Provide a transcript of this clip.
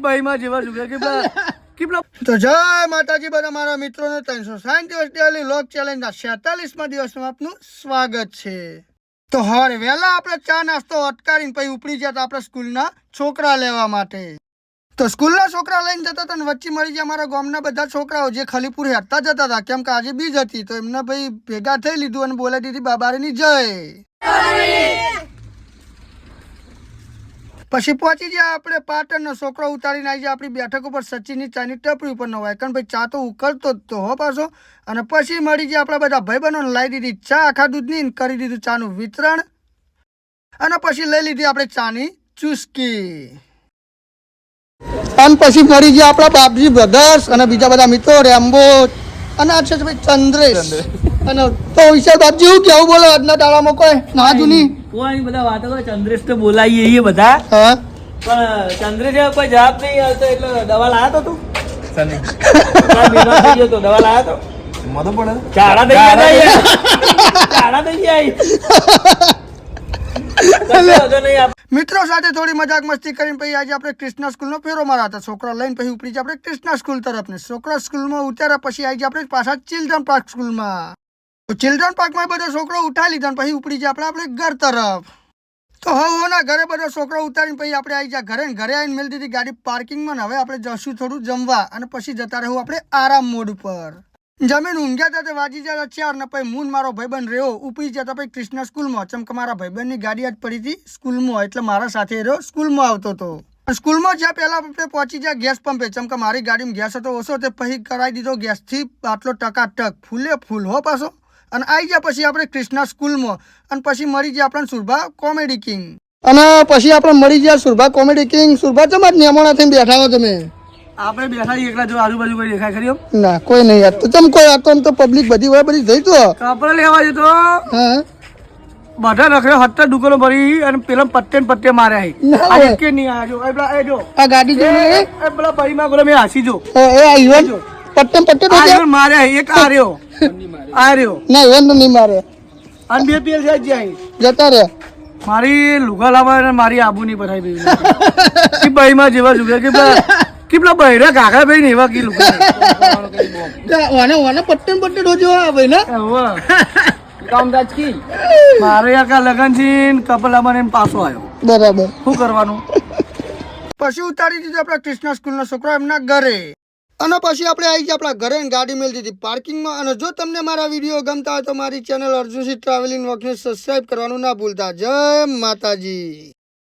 ભાઈ માં જેવા છોકરા તો જય માતાજી બધા મારા મિત્રોને 360 દિવસ ડેલી લોક ચેલેન્જના 46મા દિવસમાં આપનું સ્વાગત છે। તો હવે વહેલા આપણે ચા નાસ્તો અટકારીને પછી ઉપડી જતા આપણે સ્કૂલના છોકરા લેવા માટે। તો સ્કૂલના છોકરા લઈને જતા હતા ને વચ્ચે મળી ગયા અમારા ગામના બધા છોકરાઓ જે ખલીપુર હેરતા જતા હતા, કેમ કે આજે બીજ હતી તો એમને ભાઈ ભેગા થઈ લીધું અને બોલાવી દીધી બાબારીની જય। પછી પહોંચી ગયા આપણે પાટણનો છોકરો ઉતારીને આવી જાય આપણી બેઠક ઉપર સચિનની ચાની ટપરી ઉપર નો વાયકણ ભાઈ ચા તો ઉકળતો જ તો હો પાછો। અને પછી મળી ગયા આપણા બધા ભાઈબંધોને લાવી દીધી ચા આખા દૂધની, કરી દીધું ચાનું વિતરણ અને પછી લઈ લીધી આપણે ચાની ચુસ્કી। અને પછી મળી ગયા આપણા બાપજી બ્રધર્સ અને બીજા બધા મિત્રો રેમ્બો અને આ છે ભાઈ ચંદ્રેશ અને તો વિશાલ બાપજી હું કેવું બોલો આજના દાડામાં કોઈ ના જૂની કોઈ બધા વાતો કરે ચંદ્રેશ તો બોલાઈએ એ બધા હા પણ ચંદ્રેશ કોઈ જવાબ નહીં આવતો એટલે દવા લાયા તો તું બીમાર થઈ ગયો તો દવા લાયા તો મધો પડે ચાડા દઈ આવી મિત્રો સાથે થોડી મજાક મસ્તી કરીને પછી આજે આપણે કૃષ્ણા સ્કૂલનો ફેરો મારા હતા છોકરા લઈને પછી ઉપડી આપણે કૃષ્ણા સ્કૂલ તરફ ને છોકરા સ્કૂલમાં ઉતાર્યા પછી આવી આપણે પાછા ચિલ્ડ્રન પાર્ક સ્કૂલમાં। ચિલ્ડ્રન પાર્કમાં બધો છોકરો ઉઠાવી લીધા પછી ઉપડી જાય આપણે ઘર તરફ। તો ના ઘરે બધો છોકરો ઉતારીને પછી આપણે આવી જાય ઘરે આવીને મેળ દીધી ગાડી પાર્કિંગમાં। હવે આપણે જશું થોડું જમવા અને પછી જતા રહેવું આપણે આરામ મોડ ઉપર। જમીન ઊંઘ્યા હતા વાજી જતા 4 ને પછી મૂન મારો ભાઈબંધ રહ્યો ઉપડી જતા પછી કૃષ્ણા સ્કૂલમાં, ચમકે મારા ભાઈબંધની ગાડી જ પડી હતી સ્કૂલમાં એટલે મારા સાથે રહ્યો સ્કૂલમાં આવતો હતો। સ્કૂલમાં જ્યાં પહેલા આપણે પહોંચી ગયા ગેસ પંપે, ચમકે મારી ગાડીમાં ગેસ હતો ઓછો તે પછી કરાવી દીધો ગેસથી આટલો ટકાટક ફૂલે ફૂલ હો પાછો। અને આવી ગયા પછી આપણે કૃષ્ણા સ્કૂલમાં અને પછી મળી ગયા આપણને સુરભા કોમેડી કિંગ અને પછી આપણે મળી ગયા સુરભા કોમેડી કિંગ। સુરભા ચમ જ નેમોણા થઈને બેઠા હો તમે? આપણે બેઠા એકલા જો આજુબાજુ કોઈ દેખાય ખરી ના કોઈ નહીં યાર તો ચમ કોઈ આતો તો પબ્લિક બધી હોય બધી થઈ તો કપડા લેવા જતો હા બધા રખડ્યો હત્તા દુકાનો ભરી અને પેલા પત્તે માર્યા આજે કે નહીં આજો એ જો આ ગાડી જોઈ એ પેલા ભાઈ માં ગોલે મે હાસી જો એ આઈવન પટ્ટે આ માર્યા એક આ રહ્યો ના ઇવન તો નહીં મારે અને બે પેલ જાય જતા રે મારી લુગા લાવવા મારી આબુ નહીં ભરાઈ ગઈ કે ભાઈ માં જેવા જુગા કે પેલા બહેરા કાકા ભાઈ ને એવા કીધું ઓને પટ્ટે રોજો આવે ને કામકાજ કી મારે યાર લગન થી કપલા બને પાછો આવ્યો બરાબર શું કરવાનું પછી ઉતારી દીધું આપણા કૃષ્ણા સ્કૂલના છોકરા એમના ઘરે અને પછી આપણે આવી ગયા આપણા ઘરે ગાડી મેળ દીધી પાર્કિંગમાં। અને જો તમને મારા વિડીયો ગમતા હોય તો મારી ચેનલ અર્જુનસિંહ ટ્રાવેલિંગ વ્લોગ્સને સબસ્ક્રાઇબ કરવાનું ના ભૂલતા। જય માતાજી।